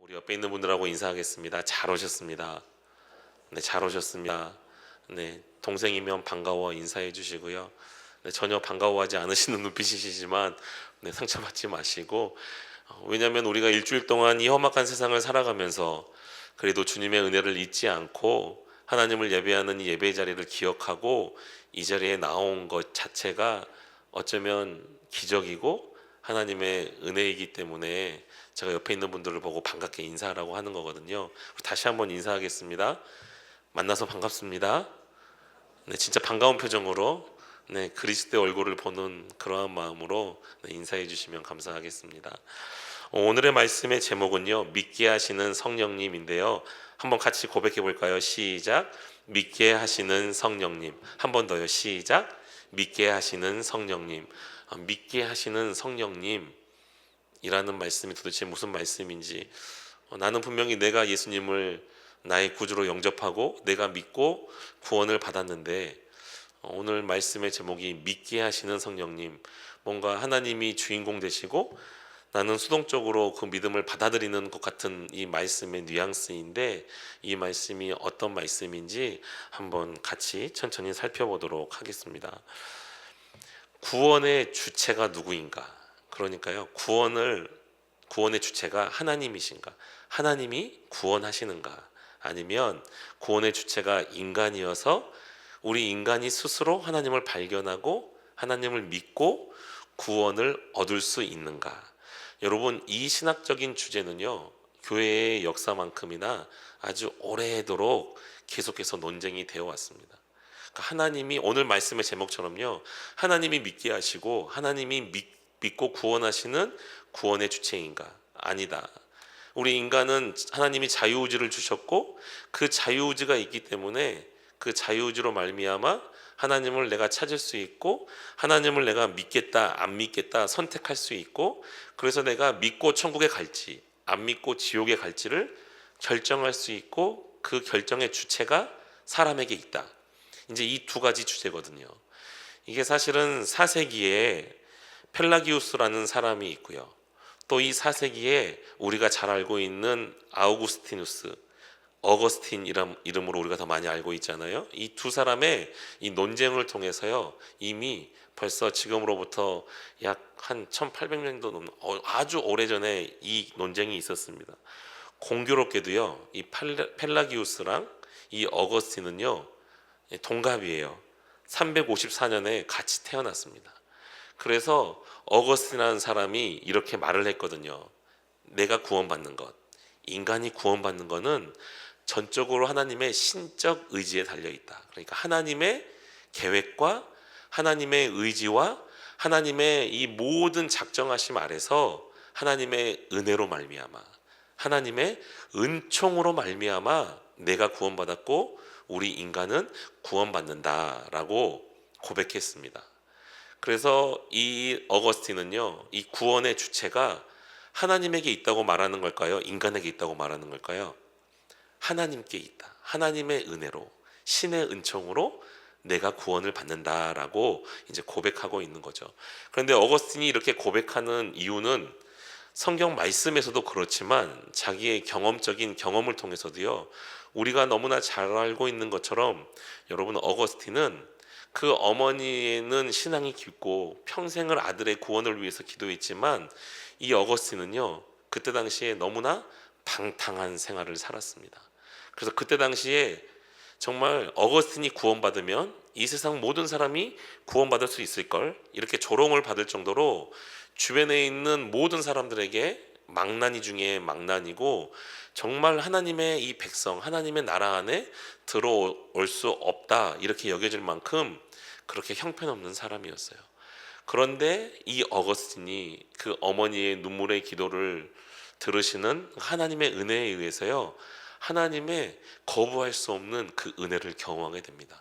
우리 옆에 있는 분들하고 인사하겠습니다. 잘 오셨습니다. 네, 잘 오셨습니다. 네, 동생이면 반가워 인사해 주시고요. 네, 전혀 반가워하지 않으시는 눈빛이시지만 네, 상처받지 마시고 왜냐하면 우리가 일주일 동안 이 험악한 세상을 살아가면서 그래도 주님의 은혜를 잊지 않고 하나님을 예배하는 이 예배 자리를 기억하고 이 자리에 나온 것 자체가 어쩌면 기적이고 하나님의 은혜이기 때문에 제가 옆에 있는 분들을 보고 반갑게 인사하라고 하는 거거든요. 다시 한번 인사하겠습니다. 만나서 반갑습니다. 네, 진짜 반가운 표정으로 네, 그리스도의 얼굴을 보는 그러한 마음으로 네, 인사해 주시면 감사하겠습니다. 오늘의 말씀의 제목은요, 믿게 하시는 성령님인데요. 한번 같이 고백해 볼까요? 시작. 믿게 하시는 성령님. 한 번 더요. 시작. 믿게 하시는 성령님. 믿게 하시는 성령님 이라는 말씀이 도대체 무슨 말씀인지, 나는 분명히 내가 예수님을 나의 구주로 영접하고 내가 믿고 구원을 받았는데, 오늘 말씀의 제목이 믿게 하시는 성령님, 뭔가 하나님이 주인공 되시고 나는 수동적으로 그 믿음을 받아들이는 것 같은 이 말씀의 뉘앙스인데, 이 말씀이 어떤 말씀인지 한번 같이 천천히 살펴보도록 하겠습니다. 구원의 주체가 누구인가? 그러니까요, 구원의 주체가 하나님이신가? 하나님이 구원하시는가? 아니면 구원의 주체가 인간이어서 우리 인간이 스스로 하나님을 발견하고 하나님을 믿고 구원을 얻을 수 있는가? 여러분, 이 신학적인 주제는요, 교회의 역사만큼이나 아주 오래도록 계속해서 논쟁이 되어 왔습니다. 하나님이, 오늘 말씀의 제목처럼요, 하나님이 믿게 하시고 하나님이 믿고 구원하시는 구원의 주체인가? 아니다. 우리 인간은 하나님이 자유의지를 주셨고 그 자유의지가 있기 때문에 그 자유의지로 말미암아 하나님을 내가 찾을 수 있고 하나님을 내가 믿겠다 안 믿겠다 선택할 수 있고, 그래서 내가 믿고 천국에 갈지 안 믿고 지옥에 갈지를 결정할 수 있고, 그 결정의 주체가 사람에게 있다. 이제 이 두 가지 주제거든요. 이게 사실은 4세기에 펠라기우스라는 사람이 있고요. 또 이 4세기에 우리가 잘 알고 있는 아우구스티누스, 어거스틴 이름으로 우리가 더 많이 알고 있잖아요. 이 두 사람의 이 논쟁을 통해서요, 이미 벌써 지금으로부터 약 한 1800년도 넘는 아주 오래전에 이 논쟁이 있었습니다. 공교롭게도요, 이 펠라기우스랑 이 어거스틴은요 동갑이에요. 354년에 같이 태어났습니다. 그래서 어거스틴이라는 사람이 이렇게 말을 했거든요. 내가 구원받는 것, 인간이 구원받는 것은 전적으로 하나님의 신적 의지에 달려있다. 그러니까 하나님의 계획과 하나님의 의지와 하나님의 이 모든 작정하심 아래서 하나님의 은혜로 말미암아, 하나님의 은총으로 말미암아 내가 구원받았고 우리 인간은 구원받는다라고 고백했습니다. 그래서 이 어거스틴은요, 이 구원의 주체가 하나님에게 있다고 말하는 걸까요? 인간에게 있다고 말하는 걸까요? 하나님께 있다. 하나님의 은혜로, 신의 은총으로 내가 구원을 받는다라고 이제 고백하고 있는 거죠. 그런데 어거스틴이 이렇게 고백하는 이유는 성경 말씀에서도 그렇지만 자기의 경험적인 경험을 통해서도요, 우리가 너무나 잘 알고 있는 것처럼, 여러분, 어거스틴은 그 어머니는 신앙이 깊고 평생을 아들의 구원을 위해서 기도했지만, 이 어거스틴은요 그때 당시에 너무나 방탕한 생활을 살았습니다. 그래서 그때 당시에 정말 어거스틴이 구원받으면 이 세상 모든 사람이 구원받을 수 있을걸, 이렇게 조롱을 받을 정도로 주변에 있는 모든 사람들에게 망나니 중에 망나니고, 정말 하나님의 이 백성, 하나님의 나라 안에 들어올 수 없다 이렇게 여겨질 만큼 그렇게 형편없는 사람이었어요. 그런데 이 어거스틴이 그 어머니의 눈물의 기도를 들으시는 하나님의 은혜에 의해서요, 하나님의 거부할 수 없는 그 은혜를 경험하게 됩니다.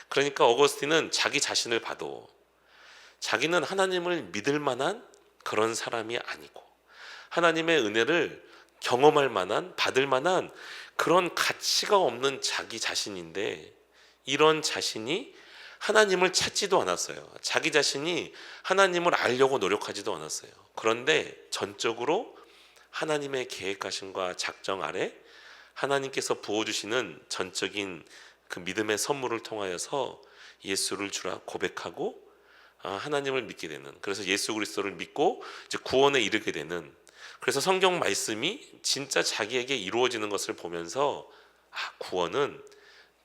그러니까 어거스틴은 자기 자신을 봐도 자기는 하나님을 믿을 만한 그런 사람이 아니고, 하나님의 은혜를 경험할 만한, 받을 만한 그런 가치가 없는 자기 자신인데, 이런 자신이 하나님을 찾지도 않았어요. 자기 자신이 하나님을 알려고 노력하지도 않았어요. 그런데 전적으로 하나님의 계획하심과 작정 아래 하나님께서 부어주시는 전적인 그 믿음의 선물을 통하여서 예수를 주라 고백하고 하나님을 믿게 되는, 그래서 예수 그리스도를 믿고 이제 구원에 이르게 되는, 그래서 성경 말씀이 진짜 자기에게 이루어지는 것을 보면서 구원은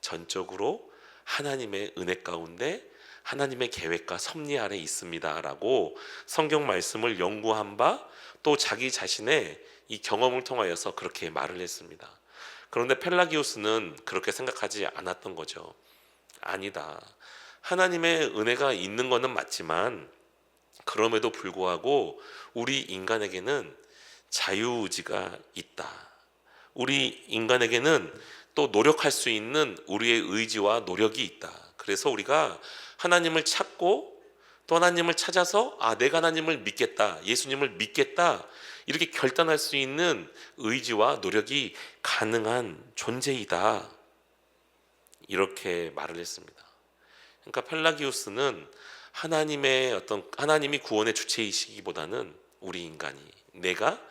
전적으로 하나님의 은혜 가운데 하나님의 계획과 섭리 아래 있습니다 라고 성경 말씀을 연구한 바, 또 자기 자신의 이 경험을 통하여서 그렇게 말을 했습니다. 그런데 펠라기우스는 그렇게 생각하지 않았던 거죠. 아니다, 하나님의 은혜가 있는 것은 맞지만 그럼에도 불구하고 우리 인간에게는 자유의지가 있다. 우리 인간에게는 또 노력할 수 있는 우리의 의지와 노력이 있다. 그래서 우리가 하나님을 찾고 또 하나님을 찾아서 내가 하나님을 믿겠다, 예수님을 믿겠다, 이렇게 결단할 수 있는 의지와 노력이 가능한 존재이다, 이렇게 말을 했습니다. 그러니까 펠라기우스는 하나님이 구원의 주체이시기보다는 우리 인간이, 내가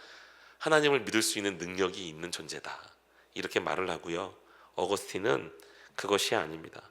하나님을 믿을 수 있는 능력이 있는 존재다, 이렇게 말을 하고요. 어거스틴은 그것이 아닙니다.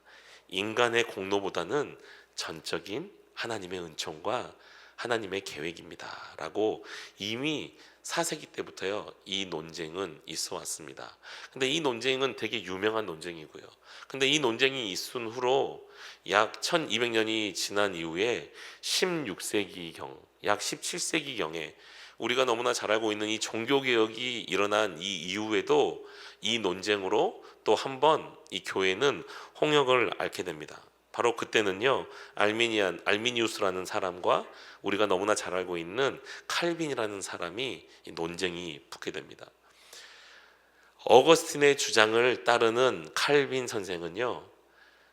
인간의 공로보다는 전적인 하나님의 은총과 하나님의 계획입니다 라고 이미 4세기 때부터요 이 논쟁은 있어 왔습니다. 근데 이 논쟁은 되게 유명한 논쟁이고요. 근데 이 논쟁이 있은 후로 약 1200년이 지난 이후에 16세기경, 약 17세기경에 우리가 너무나 잘 알고 있는 이 종교개혁이 일어난 이 이후에도 이 논쟁으로 또 한 번 이 교회는 홍역을 앓게 됩니다. 바로 그때는요 알미니우스라는 사람과 우리가 너무나 잘 알고 있는 칼빈이라는 사람이 논쟁이 붙게 됩니다. 어거스틴의 주장을 따르는 칼빈 선생은요,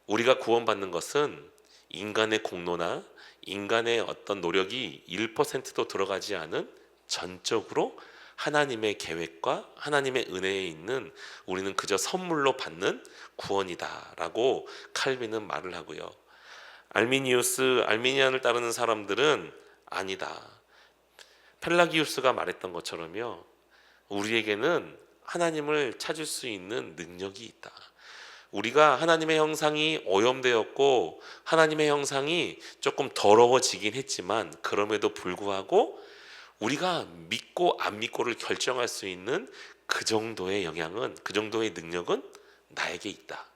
우리가 구원받는 것은 인간의 공로나 인간의 어떤 노력이 1%도 들어가지 않은 전적으로 하나님의 계획과 하나님의 은혜에 있는, 우리는 그저 선물로 받는 구원이다 라고 칼빈은 말을 하고요. 알미니안을 따르는 사람들은 아니다, 펠라기우스가 말했던 것처럼요, 우리에게는 하나님을 찾을 수 있는 능력이 있다. 우리가 하나님의 형상이 오염되었고 하나님의 형상이 조금 더러워지긴 했지만 그럼에도 불구하고 우리가 믿고 안 믿고를 결정할 수 있는 그 정도의 영향은, 그 정도의 능력은 나에게 있다.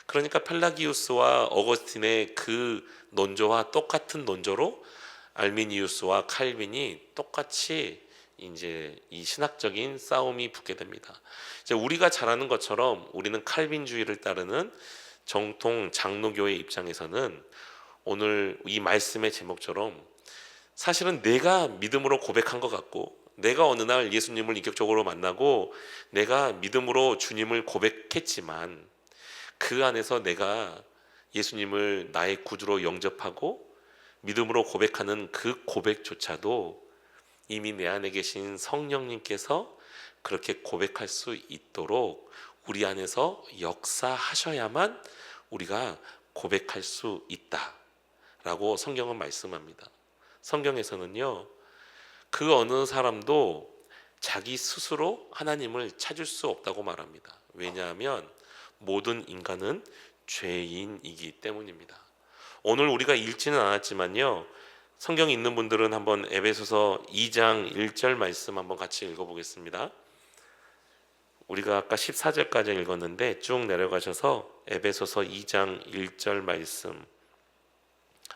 그러니까 펠라기우스와 어거스틴의 그 논조와 똑같은 논조로 알미니우스와 칼빈이 똑같이 이제 이 신학적인 싸움이 붙게 됩니다. 이제 우리가 잘 아는 것처럼 우리는 칼빈주의를 따르는 정통 장로교의 입장에서는 오늘 이 말씀의 제목처럼 사실은 내가 믿음으로 고백한 것 같고, 내가 어느 날 예수님을 인격적으로 만나고 내가 믿음으로 주님을 고백했지만 그 안에서 내가 예수님을 나의 구주로 영접하고 믿음으로 고백하는 그 고백조차도 이미 내 안에 계신 성령님께서 그렇게 고백할 수 있도록 우리 안에서 역사하셔야만 우리가 고백할 수 있다라고 성경은 말씀합니다. 성경에서는요, 그 어느 사람도 자기 스스로 하나님을 찾을 수 없다고 말합니다. 왜냐하면 모든 인간은 죄인이기 때문입니다. 오늘 우리가 읽지는 않았지만요, 성경이 있는 분들은 한번 에베소서 2장 1절 말씀 한번 같이 읽어보겠습니다. 우리가 아까 14절까지 읽었는데 쭉 내려가셔서 에베소서 2장 1절 말씀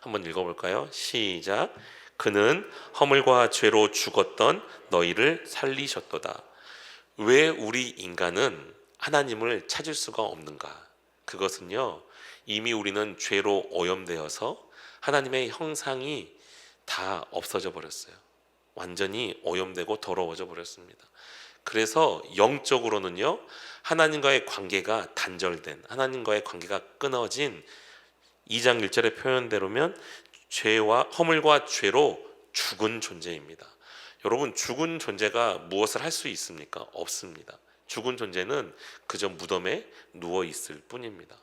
한번 읽어볼까요? 시작. 그는 허물과 죄로 죽었던 너희를 살리셨도다. 왜 우리 인간은 하나님을 찾을 수가 없는가? 그것은요, 이미 우리는 죄로 오염되어서 하나님의 형상이 다 없어져 버렸어요. 완전히 오염되고 더러워져 버렸습니다. 그래서 영적으로는요, 하나님과의 관계가 단절된, 하나님과의 관계가 끊어진 2장 1절의 표현대로면 허물과 죄로 죽은 존재입니다. 여러분, 죽은 존재가 무엇을 할 수 있습니까? 없습니다. 죽은 존재는 그저 무덤에 누워 있을 뿐입니다.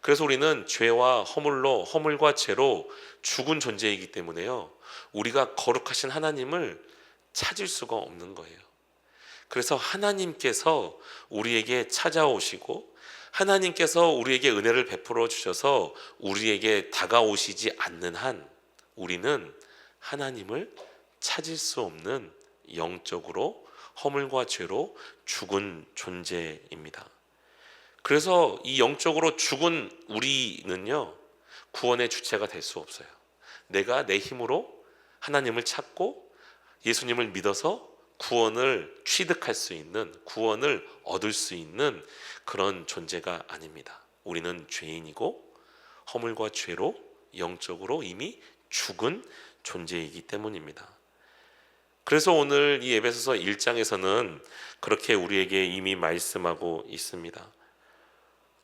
그래서 우리는 허물과 죄로 죽은 존재이기 때문에요, 우리가 거룩하신 하나님을 찾을 수가 없는 거예요. 그래서 하나님께서 우리에게 찾아오시고 하나님께서 우리에게 은혜를 베풀어 주셔서 우리에게 다가오시지 않는 한 우리는 하나님을 찾을 수 없는 영적으로 허물과 죄로 죽은 존재입니다. 그래서 이 영적으로 죽은 우리는요, 구원의 주체가 될 수 없어요. 내가 내 힘으로 하나님을 찾고 예수님을 믿어서 구원을 취득할 수 있는, 구원을 얻을 수 있는 그런 존재가 아닙니다. 우리는 죄인이고 허물과 죄로 영적으로 이미 죽은 존재이기 때문입니다. 그래서 오늘 이 에베소서 1장에서는 그렇게 우리에게 이미 말씀하고 있습니다.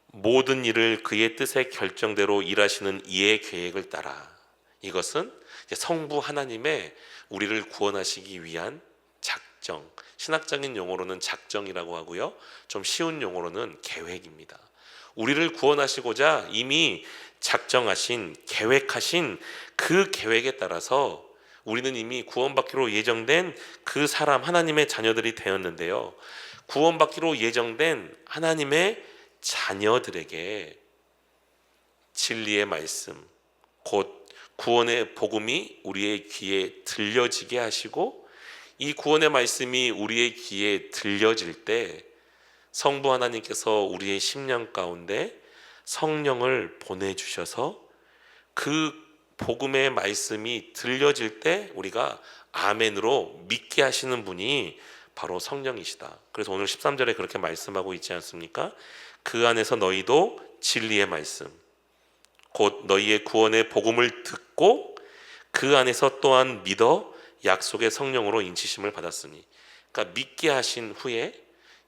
모든 일을 그의 뜻의 결정대로 일하시는 이의 계획을 따라. 이것은 성부 하나님의 우리를 구원하시기 위한 작정, 신학적인 용어로는 작정이라고 하고요, 좀 쉬운 용어로는 계획입니다. 우리를 구원하시고자 이미 작정하신, 계획하신 그 계획에 따라서 우리는 이미 구원받기로 예정된 그 사람, 하나님의 자녀들이 되었는데요, 구원받기로 예정된 하나님의 자녀들에게 진리의 말씀, 곧 구원의 복음이 우리의 귀에 들려지게 하시고, 이 구원의 말씀이 우리의 귀에 들려질 때 성부 하나님께서 우리의 심령 가운데 성령을 보내주셔서 그 복음의 말씀이 들려질 때 우리가 아멘으로 믿게 하시는 분이 바로 성령이시다. 그래서 오늘 13절에 그렇게 말씀하고 있지 않습니까? 그 안에서 너희도 진리의 말씀, 곧 너희의 구원의 복음을 듣고 그 안에서 또한 믿어 약속의 성령으로 인치심을 받았으니, 그러니까 믿게 하신 후에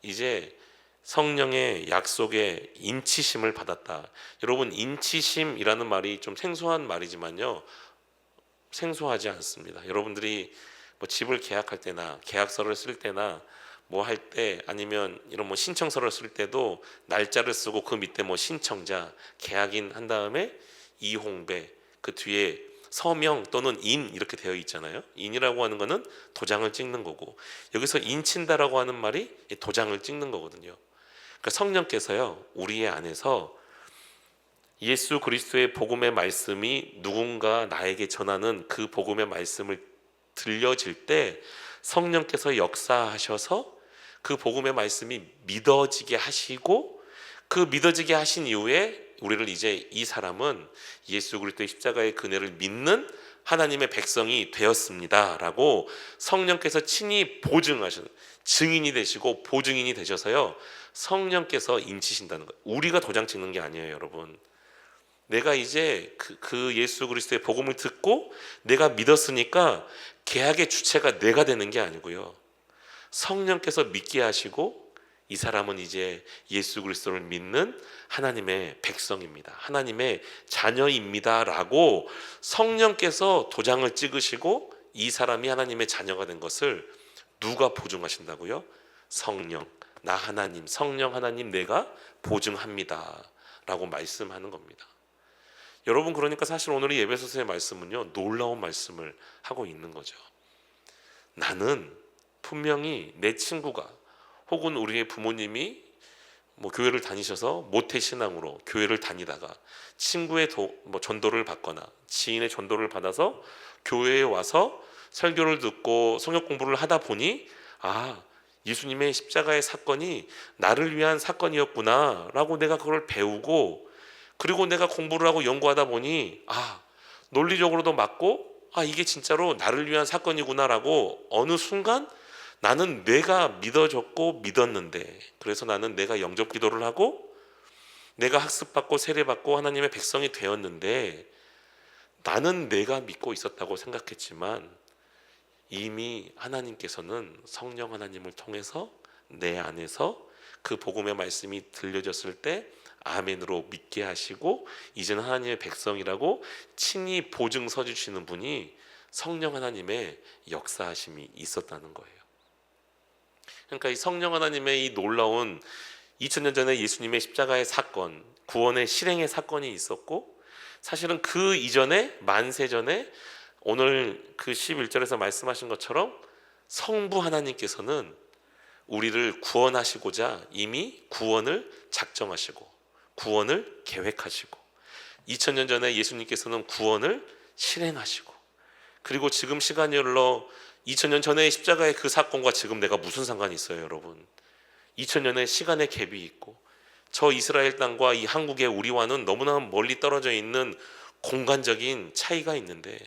이제 성령의 약속의 인치심을 받았다. 여러분, 인치심이라는 말이 좀 생소한 말이지만요, 생소하지 않습니다. 여러분들이 뭐 집을 계약할 때나 계약서를 쓸 때나 뭐 할 때, 아니면 이런 뭐 신청서를 쓸 때도 날짜를 쓰고 그 밑에 뭐 신청자, 계약인 한 다음에 이홍배, 그 뒤에 서명 또는 인 이렇게 되어 있잖아요. 인이라고 하는 거는 도장을 찍는 거고, 여기서 인친다라고 하는 말이 도장을 찍는 거거든요. 그러니까 성령께서요, 우리의 안에서 예수 그리스도의 복음의 말씀이 누군가 나에게 전하는 그 복음의 말씀을 들려질 때 성령께서 역사하셔서 그 복음의 말씀이 믿어지게 하시고, 그 믿어지게 하신 이후에 우리를 이제 이 사람은 예수 그리스도의 십자가의 그네를 믿는 하나님의 백성이 되었습니다 라고 성령께서 친히 보증하시는, 증인이 되시고 보증인이 되셔서요, 성령께서 인치신다는 거예요. 우리가 도장 찍는 게 아니에요, 여러분. 내가 이제 그 예수 그리스도의 복음을 듣고 내가 믿었으니까 계약의 주체가 내가 되는 게 아니고요, 성령께서 믿게 하시고 이 사람은 이제 예수 그리스도를 믿는 하나님의 백성입니다, 하나님의 자녀입니다 라고 성령께서 도장을 찍으시고 이 사람이 하나님의 자녀가 된 것을 누가 보증하신다고요? 성령, 나 하나님, 성령 하나님 내가 보증합니다 라고 말씀하는 겁니다. 여러분, 그러니까 사실 오늘 이 에베소서의 말씀은요, 놀라운 말씀을 하고 있는 거죠. 나는 분명히 내 친구가 혹은 우리의 부모님이 뭐 교회를 다니셔서 모태신앙으로 교회를 다니다가 친구의 전도를 받거나 지인의 전도를 받아서 교회에 와서 설교를 듣고 성경 공부를 하다 보니, 아, 예수님의 십자가의 사건이 나를 위한 사건이었구나 라고 내가 그걸 배우고, 그리고 내가 공부를 하고 연구하다 보니, 아, 논리적으로도 맞고, 아, 이게 진짜로 나를 위한 사건이구나 라고 어느 순간 나는 내가 믿어졌고 믿었는데, 그래서 나는 내가 영접 기도를 하고 내가 학습받고 세례받고 하나님의 백성이 되었는데, 나는 내가 믿고 있었다고 생각했지만 이미 하나님께서는 성령 하나님을 통해서 내 안에서 그 복음의 말씀이 들려졌을 때 아멘으로 믿게 하시고 이제는 하나님의 백성이라고 친히 보증서 주시는 분이 성령 하나님의 역사하심이 있었다는 거예요. 그러니까 이 성령 하나님의 이 놀라운 2000년 전에 예수님의 십자가의 사건, 구원의 실행의 사건이 있었고, 사실은 그 이전에 만세 전에 오늘 그 11절에서 말씀하신 것처럼 성부 하나님께서는 우리를 구원하시고자 이미 구원을 작정하시고 구원을 계획하시고 2000년 전에 예수님께서는 구원을 실행하시고, 그리고 지금 시간이 흘러 2000년 전의 십자가의 그 사건과 지금 내가 무슨 상관이 있어요, 여러분? 2000년의 시간의 갭이 있고 저 이스라엘 땅과 이 한국의 우리와는 너무나 멀리 떨어져 있는 공간적인 차이가 있는데,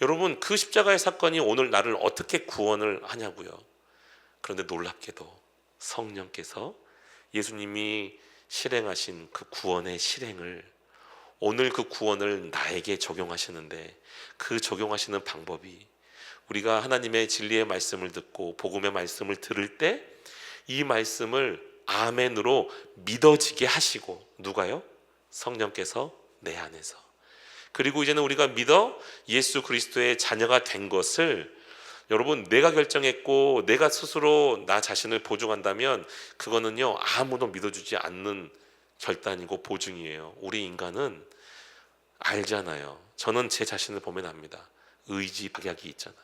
여러분, 그 십자가의 사건이 오늘 나를 어떻게 구원을 하냐고요. 그런데 놀랍게도 성령께서 예수님이 실행하신 그 구원의 실행을, 오늘 그 구원을 나에게 적용하시는데, 그 적용하시는 방법이 우리가 하나님의 진리의 말씀을 듣고 복음의 말씀을 들을 때 이 말씀을 아멘으로 믿어지게 하시고, 누가요? 성령께서 내 안에서. 그리고 이제는 우리가 믿어 예수 그리스도의 자녀가 된 것을, 여러분, 내가 결정했고 내가 스스로 나 자신을 보증한다면 그거는요, 아무도 믿어주지 않는 결단이고 보증이에요. 우리 인간은 알잖아요. 저는 제 자신을 보면 압니다. 의지 박약이 있잖아요.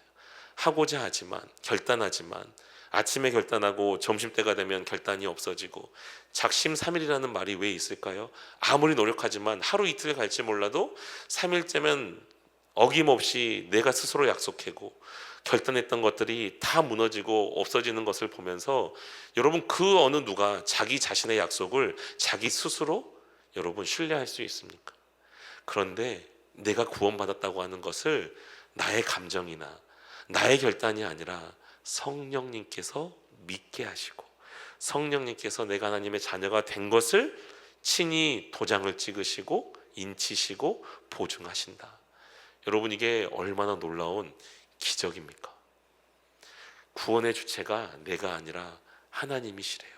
하고자 하지만, 결단하지만 아침에 결단하고 점심때가 되면 결단이 없어지고, 작심삼일이라는 말이 왜 있을까요? 아무리 노력하지만 하루 이틀 갈지 몰라도 3일째면 어김없이 내가 스스로 약속하고 결단했던 것들이 다 무너지고 없어지는 것을 보면서, 여러분, 그 어느 누가 자기 자신의 약속을 자기 스스로 여러분 신뢰할 수 있습니까? 그런데 내가 구원받았다고 하는 것을 나의 감정이나 나의 결단이 아니라 성령님께서 믿게 하시고, 성령님께서 내가 하나님의 자녀가 된 것을 친히 도장을 찍으시고 인치시고 보증하신다. 여러분, 이게 얼마나 놀라운 기적입니까? 구원의 주체가 내가 아니라 하나님이시래요.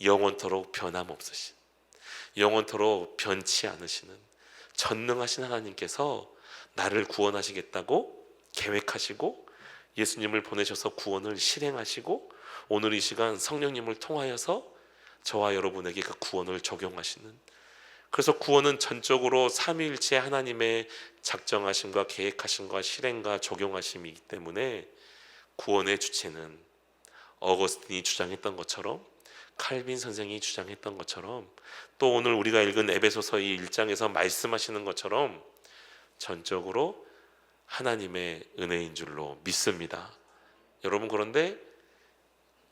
영원토록 변함없으신, 영원토록 변치 않으시는 전능하신 하나님께서 나를 구원하시겠다고 계획하시고 예수님을 보내셔서 구원을 실행하시고, 오늘 이 시간 성령님을 통하여서 저와 여러분에게 그 구원을 적용하시는, 그래서 구원은 전적으로 삼위일체 하나님의 작정하심과 계획하심과 실행과 적용하심이기 때문에, 구원의 주체는 어거스틴이 주장했던 것처럼, 칼빈 선생이 주장했던 것처럼, 또 오늘 우리가 읽은 에베소서 이 1장에서 말씀하시는 것처럼 전적으로 하나님의 은혜인 줄로 믿습니다. 여러분, 그런데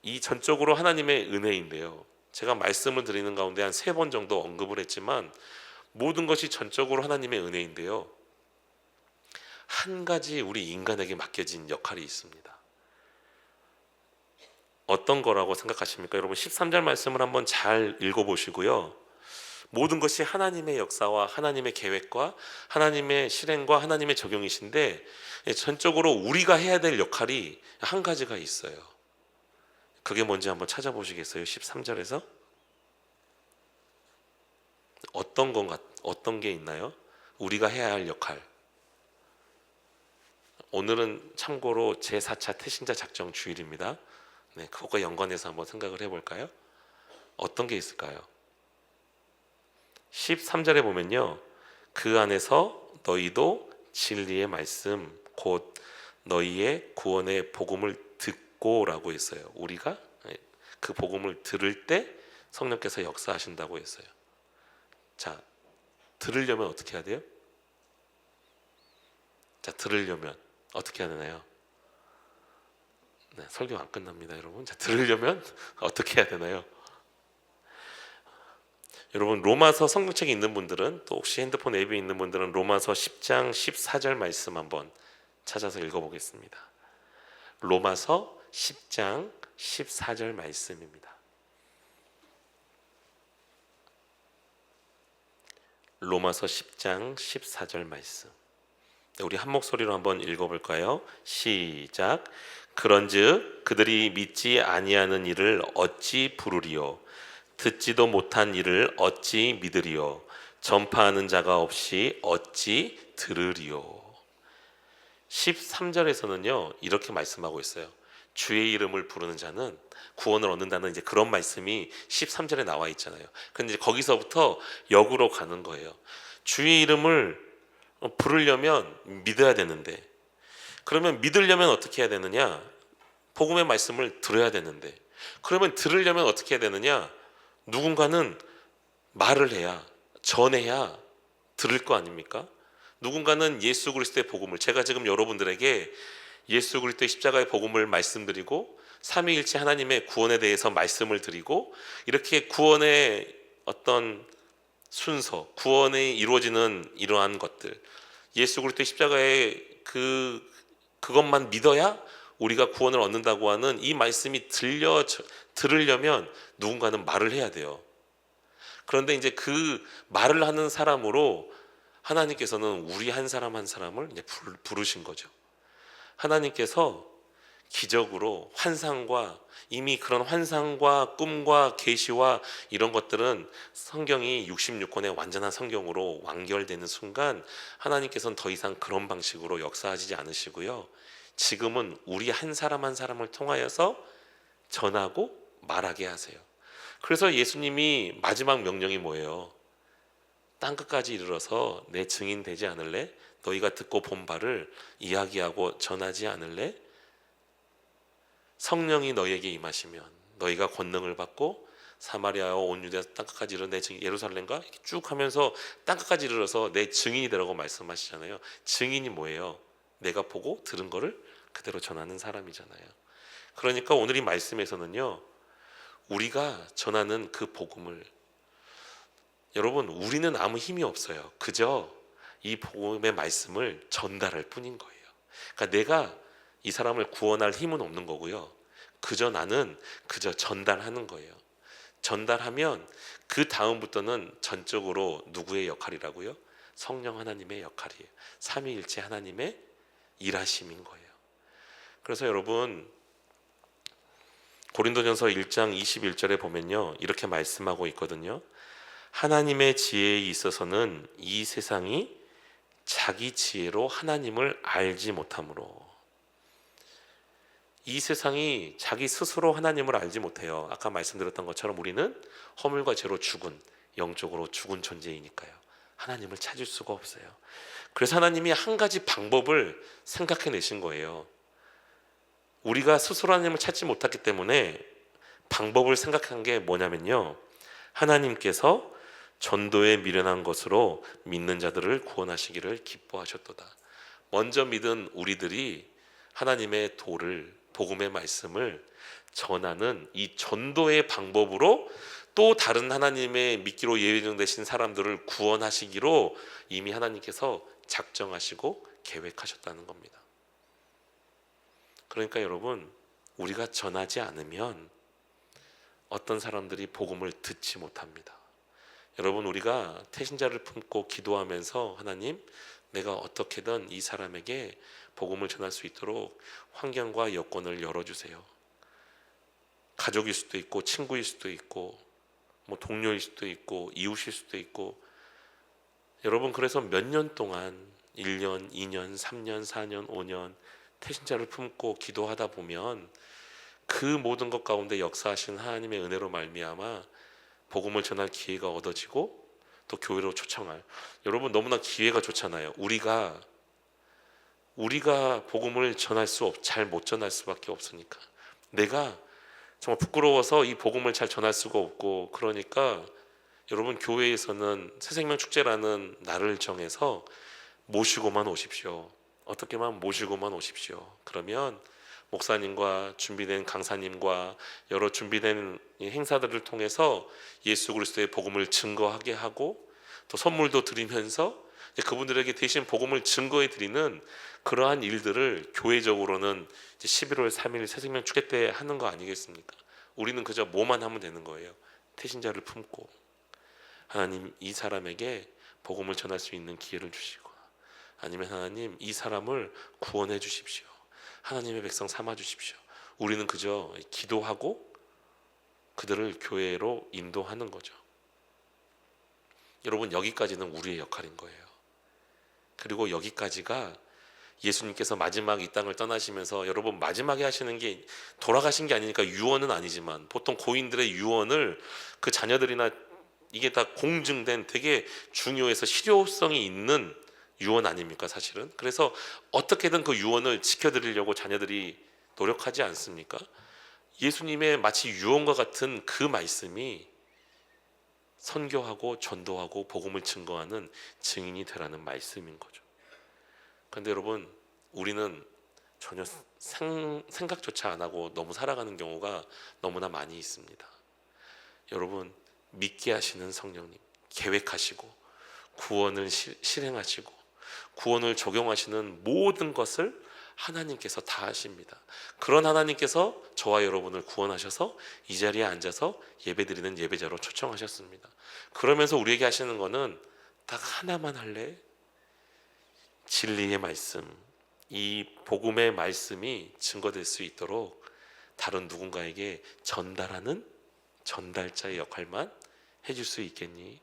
이 전적으로 하나님의 은혜인데요, 제가 말씀을 드리는 가운데 한 3번 정도 언급을 했지만 모든 것이 전적으로 하나님의 은혜인데요, 한 가지 우리 인간에게 맡겨진 역할이 있습니다. 어떤 거라고 생각하십니까? 여러분, 13절 말씀을 한번 잘 읽어보시고요, 모든 것이 하나님의 역사와 하나님의 계획과 하나님의 실행과 하나님의 적용이신데, 전적으로 우리가 해야 될 역할이 한 가지가 있어요. 그게 뭔지 한번 찾아보시겠어요? 13절에서 어떤 게 있나요? 우리가 해야 할 역할. 오늘은 참고로 제4차 태신자 작정 주일입니다. 네, 그것과 연관해서 한번 생각을 해볼까요? 어떤 게 있을까요? 13절에 보면요, 그 안에서 너희도 진리의 말씀 곧 너희의 구원의 복음을 듣고 라고 했어요. 우리가 그 복음을 들을 때 성령께서 역사하신다고 했어요. 자, 들으려면 어떻게 해야 돼요? 자, 들으려면 어떻게 해야 되나요? 네, 설교 안 끝납니다, 여러분. 자, 들으려면 어떻게 해야 되나요? 여러분, 로마서 성경책에 있는 분들은, 또 혹시 핸드폰 앱에 있는 분들은 로마서 10장 14절 말씀 한번 찾아서 읽어보겠습니다. 로마서 10장 14절 말씀입니다. 로마서 10장 14절 말씀, 우리 한 목소리로 한번 읽어볼까요? 시작. 그런즉 그들이 믿지 아니하는 일을 어찌 부르리요? 듣지도 못한 일을 어찌 믿으리요? 전파하는 자가 없이 어찌 들으리요? 13절에서는요 이렇게 말씀하고 있어요. 주의 이름을 부르는 자는 구원을 얻는다는 이제 그런 말씀이 13절에 나와 있잖아요. 근데 거기서부터 역으로 가는 거예요. 주의 이름을 부르려면 믿어야 되는데, 그러면 믿으려면 어떻게 해야 되느냐? 복음의 말씀을 들어야 되는데, 그러면 들으려면 어떻게 해야 되느냐? 누군가는 말을 해야, 전해야 들을 거 아닙니까? 누군가는 예수 그리스도의 복음을, 제가 지금 여러분들에게 예수 그리스도의 십자가의 복음을 말씀드리고 삼위일체 하나님의 구원에 대해서 말씀을 드리고, 이렇게 구원의 어떤 순서, 구원이 이루어지는 이러한 것들, 예수 그리스도의 십자가의 그것만 믿어야 우리가 구원을 얻는다고 하는 이 말씀이 들으려면 누군가는 말을 해야 돼요. 그런데 이제 그 말을 하는 사람으로 하나님께서는 우리 한 사람 한 사람을 이제 부르신 거죠. 하나님께서 기적으로 환상과, 이미 그런 환상과 꿈과 계시와 이런 것들은 성경이 66권의 완전한 성경으로 완결되는 순간 하나님께서는 더 이상 그런 방식으로 역사하지 않으시고요, 지금은 우리 한 사람 한 사람을 통하여서 전하고 말하게 하세요. 그래서 예수님이 마지막 명령이 뭐예요? 땅끝까지 이르러서 내 증인 되지 않을래? 너희가 듣고 본 바를 이야기하고 전하지 않을래? 성령이 너희에게 임하시면 너희가 권능을 받고 사마리아와 온 유대에서 땅끝까지 이르러 내 증인, 예루살렘과 이렇게 쭉 하면서 땅끝까지 이르러서 내 증인이 되라고 말씀하시잖아요. 증인이 뭐예요? 내가 보고 들은 거를 그대로 전하는 사람이잖아요. 그러니까 오늘 이 말씀에서는요, 우리가 전하는 그 복음을, 여러분 우리는 아무 힘이 없어요. 그저 이 복음의 말씀을 전달할 뿐인 거예요. 그러니까 내가 이 사람을 구원할 힘은 없는 거고요, 나는 그저 전달하는 거예요. 전달하면 그 다음부터는 전적으로 누구의 역할이라고요? 성령 하나님의 역할이에요. 삼위일체 하나님의 일하심인 거예요. 그래서 여러분 고린도전서 1장 21절에 보면요, 이렇게 말씀하고 있거든요. 하나님의 지혜에 있어서는 이 세상이 자기 지혜로 하나님을 알지 못하므로, 이 세상이 자기 스스로 하나님을 알지 못해요. 아까 말씀드렸던 것처럼 우리는 허물과 죄로 죽은, 영적으로 죽은 존재이니까요, 하나님을 찾을 수가 없어요. 그래서 하나님이 한 가지 방법을 생각해내신 거예요. 우리가 스스로 하나님을 찾지 못했기 때문에 방법을 생각한 게 뭐냐면요, 하나님께서 전도에 미련한 것으로 믿는 자들을 구원하시기를 기뻐하셨도다. 먼저 믿은 우리들이 하나님의 도를, 복음의 말씀을 전하는 이 전도의 방법으로 또 다른 하나님의 믿기로 예정되신 사람들을 구원하시기로 이미 하나님께서 작정하시고 계획하셨다는 겁니다. 그러니까 여러분, 우리가 전하지 않으면 어떤 사람들이 복음을 듣지 못합니다. 여러분, 우리가 태신자를 품고 기도하면서 하나님, 내가 어떻게든 이 사람에게 복음을 전할 수 있도록 환경과 여건을 열어주세요. 가족일 수도 있고 친구일 수도 있고 뭐 동료일 수도 있고 이웃일 수도 있고, 여러분 그래서 몇 년 동안 1년, 2년, 3년, 4년, 5년 태신자를 품고 기도하다 보면 그 모든 것 가운데 역사하신 하나님의 은혜로 말미암아 복음을 전할 기회가 얻어지고 또 교회로 초청할, 여러분 너무나 기회가 좋잖아요. 우리가 복음을 잘 못 전할 수밖에 없으니까, 내가 정말 부끄러워서 이 복음을 잘 전할 수가 없고, 그러니까 여러분 교회에서는 새생명 축제라는 날을 정해서 모시고만 오십시오. 어떻게만 모시고만 오십시오. 그러면 목사님과 준비된 강사님과 여러 준비된 행사들을 통해서 예수 그리스도의 복음을 증거하게 하고 또 선물도 드리면서 그분들에게 대신 복음을 증거해 드리는 그러한 일들을 교회적으로는 11월 3일 새생명 축제 때 하는 거 아니겠습니까? 우리는 그저 뭐만 하면 되는 거예요. 태신자를 품고 하나님, 이 사람에게 복음을 전할 수 있는 기회를 주시고, 아니면 하나님, 이 사람을 구원해 주십시오. 하나님의 백성 삼아 주십시오. 우리는 그저 기도하고 그들을 교회로 인도하는 거죠. 여러분, 여기까지는 우리의 역할인 거예요. 그리고 여기까지가 예수님께서 마지막 이 땅을 떠나시면서, 여러분 마지막에 하시는 게 돌아가신 게 아니니까 유언은 아니지만 보통 고인들의 유언을 그 자녀들이나 이게 다 공증된 되게 중요해서 실효성이 있는 유언 아닙니까 사실은. 그래서 어떻게든 그 유언을 지켜드리려고 자녀들이 노력하지 않습니까? 예수님의 마치 유언과 같은 그 말씀이 선교하고 전도하고 복음을 증거하는 증인이 되라는 말씀인 거죠. 그런데 여러분, 우리는 전혀 생각조차 안 하고 너무 살아가는 경우가 너무나 많이 있습니다. 여러분, 믿게 하시는 성령님, 계획하시고 구원을 실행하시고 구원을 적용하시는 모든 것을 하나님께서 다 하십니다. 그런 하나님께서 저와 여러분을 구원하셔서 이 자리에 앉아서 예배드리는 예배자로 초청하셨습니다. 그러면서 우리에게 하시는 거는 딱 하나만 할래? 진리의 말씀, 이 복음의 말씀이 증거될 수 있도록 다른 누군가에게 전달하는 전달자의 역할만 해줄 수 있겠니?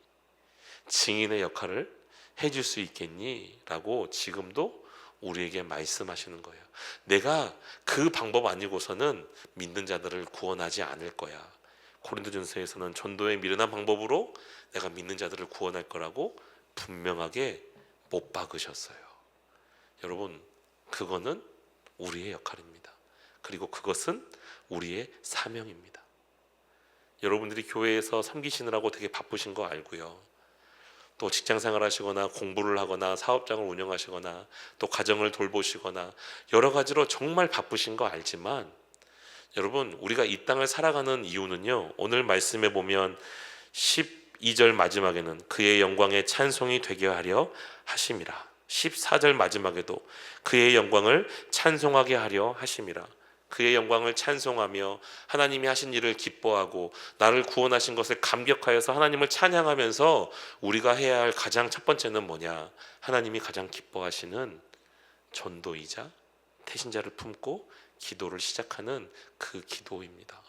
증인의 역할을 해줄 수 있겠니? 라고 지금도 우리에게 말씀하시는 거예요. 내가 그 방법 아니고서는 믿는 자들을 구원하지 않을 거야. 고린도전서에서는 전도의 미련한 방법으로 내가 믿는 자들을 구원할 거라고 분명하게 못 박으셨어요. 여러분, 그거는 우리의 역할입니다. 그리고 그것은 우리의 사명입니다. 여러분들이 교회에서 섬기시느라고 되게 바쁘신 거 알고요. 또 직장생활 하시거나 공부를 하거나 사업장을 운영하시거나 또 가정을 돌보시거나 여러 가지로 정말 바쁘신 거 알지만, 여러분, 우리가 이 땅을 살아가는 이유는요, 오늘 말씀에 보면 12절 마지막에는 그의 영광에 찬송이 되게 하려 하심이라, 14절 마지막에도 그의 영광을 찬송하게 하려 하심이라. 그의 영광을 찬송하며 하나님이 하신 일을 기뻐하고 나를 구원하신 것을 감격하여서 하나님을 찬양하면서 우리가 해야 할 가장 첫 번째는 뭐냐? 하나님이 가장 기뻐하시는 전도이자 태신자를 품고 기도를 시작하는 그 기도입니다.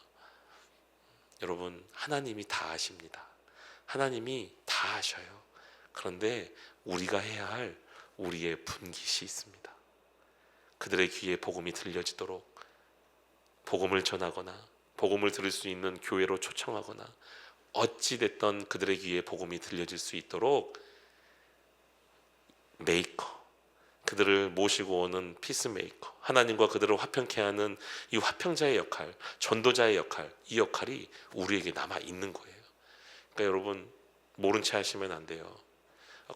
여러분, 하나님이 다 아십니다. 하나님이 다 아셔요. 그런데 우리가 해야 할 우리의 분깃이 있습니다. 그들의 귀에 복음이 들려지도록 복음을 전하거나 복음을 들을 수 있는 교회로 초청하거나 어찌됐던 그들의 귀에 복음이 들려질 수 있도록 메이커, 그들을 모시고 오는 피스메이커, 하나님과 그들을 화평케 하는 이 화평자의 역할, 전도자의 역할, 이 역할이 우리에게 남아 있는 거예요. 그러니까 여러분, 모른 채 하시면 안 돼요.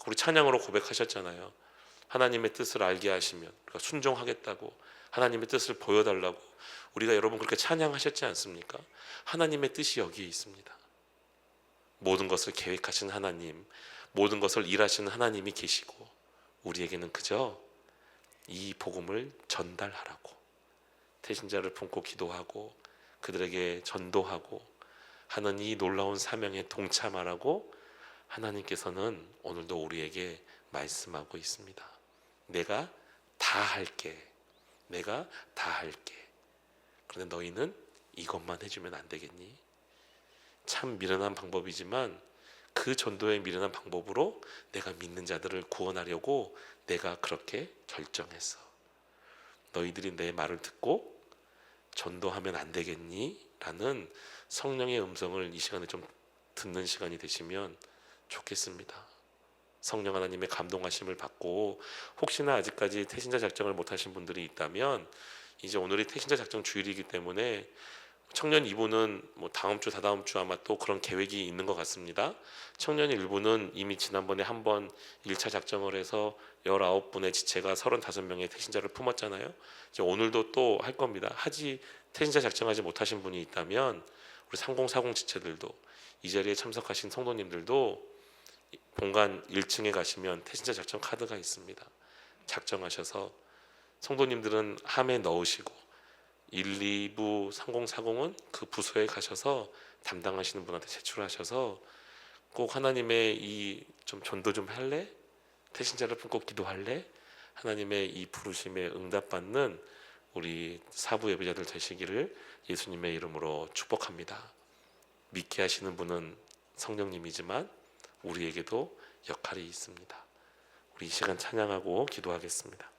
우리 찬양으로 고백하셨잖아요. 하나님의 뜻을 알게 하시면 우리가 순종하겠다고, 하나님의 뜻을 보여달라고 우리가 여러분 그렇게 찬양하셨지 않습니까? 하나님의 뜻이 여기에 있습니다. 모든 것을 계획하신 하나님, 모든 것을 일하시는 하나님이 계시고 우리에게는 그저 이 복음을 전달하라고, 태신자를 품고 기도하고 그들에게 전도하고 하는 이 놀라운 사명에 동참하라고 하나님께서는 오늘도 우리에게 말씀하고 있습니다. 내가 다 할게. 내가 다 할게. 그런데 너희는 이것만 해주면 안 되겠니? 참 미련한 방법이지만 그 전도의 미련한 방법으로 내가 믿는 자들을 구원하려고 내가 그렇게 결정했어. 너희들이 내 말을 듣고 전도하면 안 되겠니? 라는 성령의 음성을 이 시간에 좀 듣는 시간이 되시면 좋겠습니다. 성령 하나님의 감동하심을 받고 혹시나 아직까지 태신자 작정을 못하신 분들이 있다면 이제 오늘이 태신자 작정 주일이기 때문에 청년 2부는 뭐 다음 주 다다음 주 아마 또 그런 계획이 있는 것 같습니다. 청년 1부는 이미 지난번에 한번 1차 작정을 해서 19분의 지체가 35명의 태신자를 품었잖아요. 이제 오늘도 또 할 겁니다. 태신자 작정하지 못하신 분이 있다면 우리 3040 지체들도, 이 자리에 참석하신 성도님들도 본관 1층에 가시면 태신자 작정 카드가 있습니다. 작정하셔서 성도님들은 함에 넣으시고 1, 2부 3040은 그 부서에 가셔서 담당하시는 분한테 제출하셔서 꼭 하나님의 이 좀 전도 좀 할래? 태신자를 품고 기도할래? 하나님의 이 부르심에 응답받는 우리 사부 예배자들 되시기를 예수님의 이름으로 축복합니다. 믿게 하시는 분은 성령님이지만 우리에게도 역할이 있습니다. 우리 이 시간 찬양하고 기도하겠습니다.